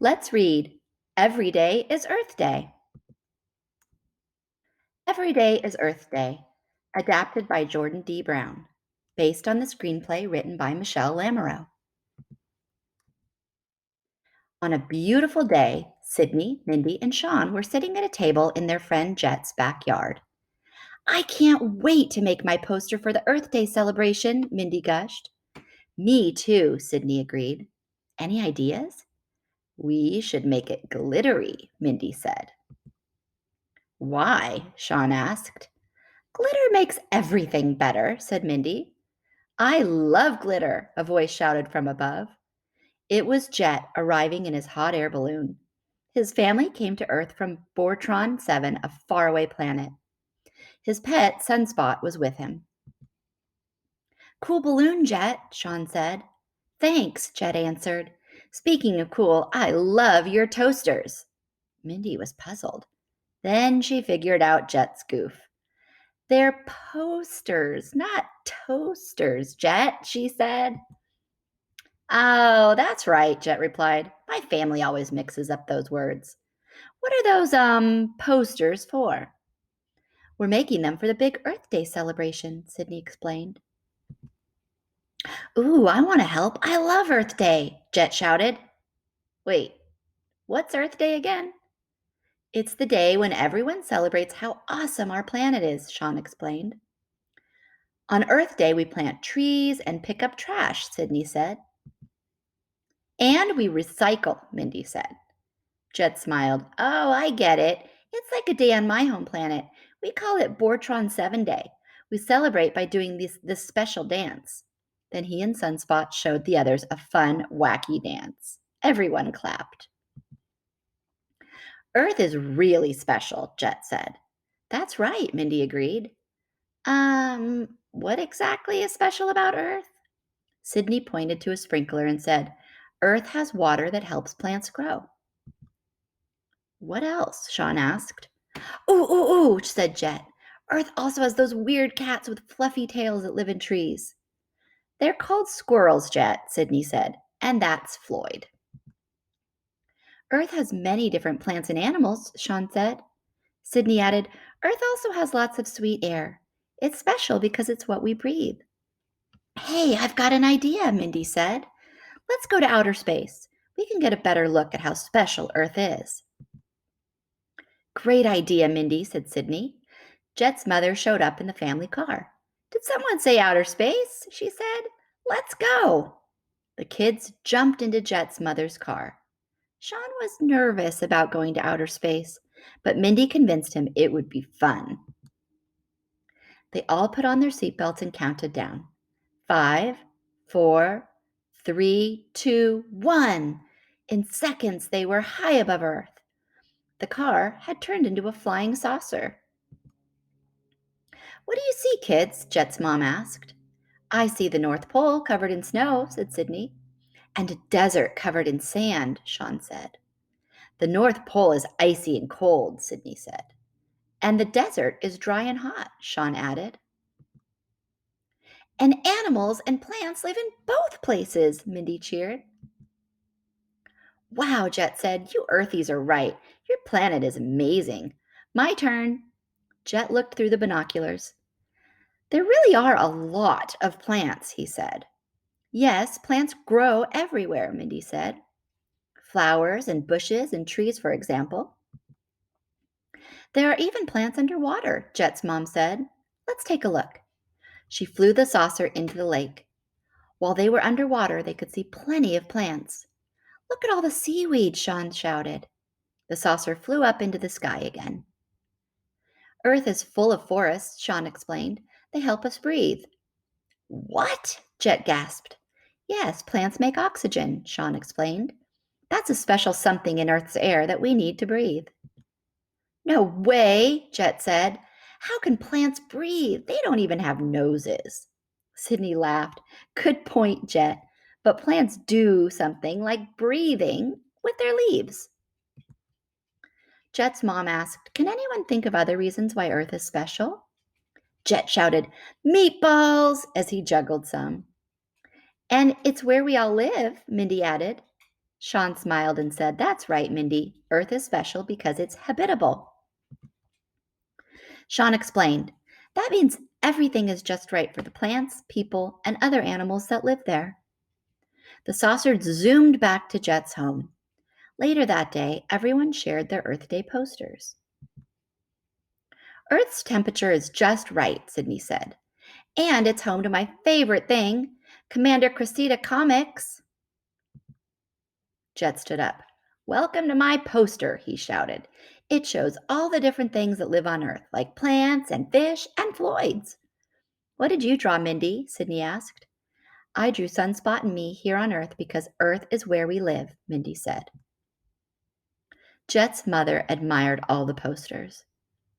Let's read Every Day is Earth Day. Every Day is Earth Day, adapted by Jordan D. Brown, based on the screenplay written by Michelle Lamoureux. On a beautiful day, Sydney, Mindy, and Sean were sitting at a table in their friend Jet's backyard. I can't wait to make my poster for the Earth Day celebration, Mindy gushed. Me too, Sydney agreed. Any ideas? We should make it glittery, Mindy said. Why? Sean asked. Glitter makes everything better, said Mindy. I love glitter, a voice shouted from above. It was Jet arriving in his hot air balloon. His family came to Earth from Bortron 7, a faraway planet. His pet, Sunspot, was with him. Cool balloon, Jet, Sean said. Thanks, Jet answered. Speaking of cool, I love your toasters. Mindy was puzzled. Then she figured out Jet's goof. They're posters, not toasters, Jet, she said. Oh, that's right, Jet replied. My family always mixes up those words. What are those, posters for? We're making them for the big Earth Day celebration, Sydney explained. Ooh, I want to help. I love Earth Day, Jet shouted. Wait, what's Earth Day again? It's the day when everyone celebrates how awesome our planet is, Sean explained. On Earth Day, we plant trees and pick up trash, Sydney said. And we recycle, Mindy said. Jet smiled. Oh, I get it. It's like a day on my home planet. We call it Bortron 7 Day. We celebrate by doing this special dance. Then he and Sunspot showed the others a fun, wacky dance. Everyone clapped. Earth is really special, Jet said. That's right, Mindy agreed. What exactly is special about Earth? Sydney pointed to a sprinkler and said, Earth has water that helps plants grow. What else? Sean asked. Ooh, said Jet. Earth also has those weird cats with fluffy tails that live in trees. They're called squirrels, Jet, Sydney said, and that's Floyd. Earth has many different plants and animals, Sean said. Sydney added, Earth also has lots of sweet air. It's special because it's what we breathe. Hey, I've got an idea, Mindy said. Let's go to outer space. We can get a better look at how special Earth is. Great idea, Mindy, said Sydney. Jet's mother showed up in the family car. Did someone say outer space? She said. Let's go. The kids jumped into Jet's mother's car. Sean was nervous about going to outer space, but Mindy convinced him it would be fun. They all put on their seatbelts and counted down. 5, 4, 3, 2, 1. In seconds, they were high above Earth. The car had turned into a flying saucer. What do you see, kids? Jet's mom asked. I see the North Pole covered in snow, said Sydney. And a desert covered in sand, Sean said. The North Pole is icy and cold, Sydney said. And the desert is dry and hot, Sean added. And animals and plants live in both places, Mindy cheered. Wow, Jet said, you Earthies are right. Your planet is amazing. My turn. Jet looked through the binoculars. There really are a lot of plants, he said. Yes, plants grow everywhere, Mindy said. Flowers and bushes and trees, for example. There are even plants underwater, Jet's mom said. Let's take a look. She flew the saucer into the lake. While they were underwater, they could see plenty of plants. Look at all the seaweed, Sean shouted. The saucer flew up into the sky again. Earth is full of forests, Sean explained. They help us breathe. What? Jet gasped. Yes, plants make oxygen, Sean explained. That's a special something in Earth's air that we need to breathe. No way, Jet said. How can plants breathe? They don't even have noses. Sydney laughed. Good point, Jet. But plants do something like breathing with their leaves. Jet's mom asked, Can anyone think of other reasons why Earth is special? Jet shouted, Meatballs, as he juggled some. And it's where we all live, Mindy added. Sean smiled and said, "That's right, Mindy. Earth is special because it's habitable." Sean explained, "That means everything is just right for the plants, people, and other animals that live there." The saucer zoomed back to Jet's home. Later that day, everyone shared their Earth Day posters. "Earth's temperature is just right," Sydney said. "And it's home to my favorite thing, Commander Cressida Comics." Jet stood up. "Welcome to my poster," he shouted. "It shows all the different things that live on Earth, like plants and fish and Floyds." "What did you draw, Mindy?" Sydney asked. "I drew Sunspot and me here on Earth because Earth is where we live," Mindy said. Jet's mother admired all the posters.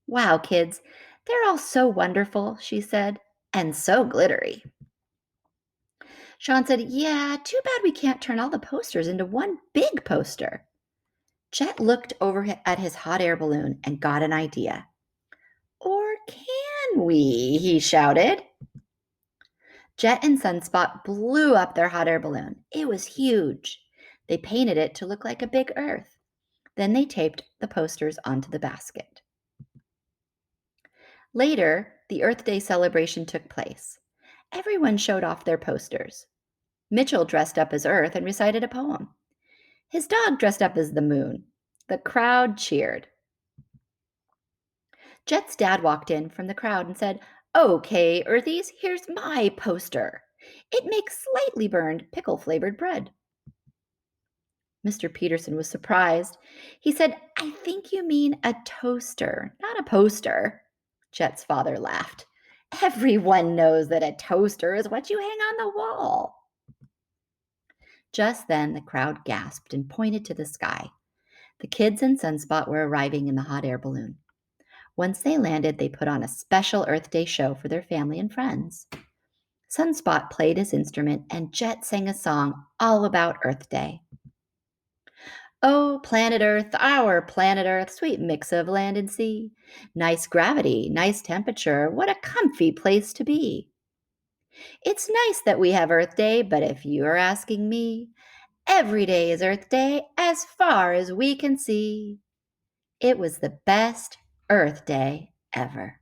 "Wow, kids, they're all so wonderful," she said, "and so glittery." Sean said, "Yeah, too bad we can't turn all the posters into one big poster." Jet looked over at his hot air balloon and got an idea. "Or can we?" he shouted. Jet and Sunspot blew up their hot air balloon. It was huge. They painted it to look like a big Earth. Then they taped the posters onto the basket. Later, the Earth Day celebration took place. Everyone showed off their posters. Mitchell dressed up as Earth and recited a poem. His dog dressed up as the moon. The crowd cheered. Jet's dad walked in from the crowd and said, "Okay, Earthies, here's my poster. It makes slightly burned pickle-flavored bread." Mr. Peterson was surprised. He said, "I think you mean a toaster, not a poster." Jet's father laughed. "Everyone knows that a toaster is what you hang on the wall." Just then, the crowd gasped and pointed to the sky. The kids and Sunspot were arriving in the hot air balloon. Once they landed, they put on a special Earth Day show for their family and friends. Sunspot played his instrument, and Jet sang a song all about Earth Day. "Oh, planet Earth, our planet Earth, sweet mix of land and sea. Nice gravity, nice temperature, what a comfy place to be. It's nice that we have Earth Day, but if you're asking me, every day is Earth Day as far as we can see." It was the best Earth Day ever.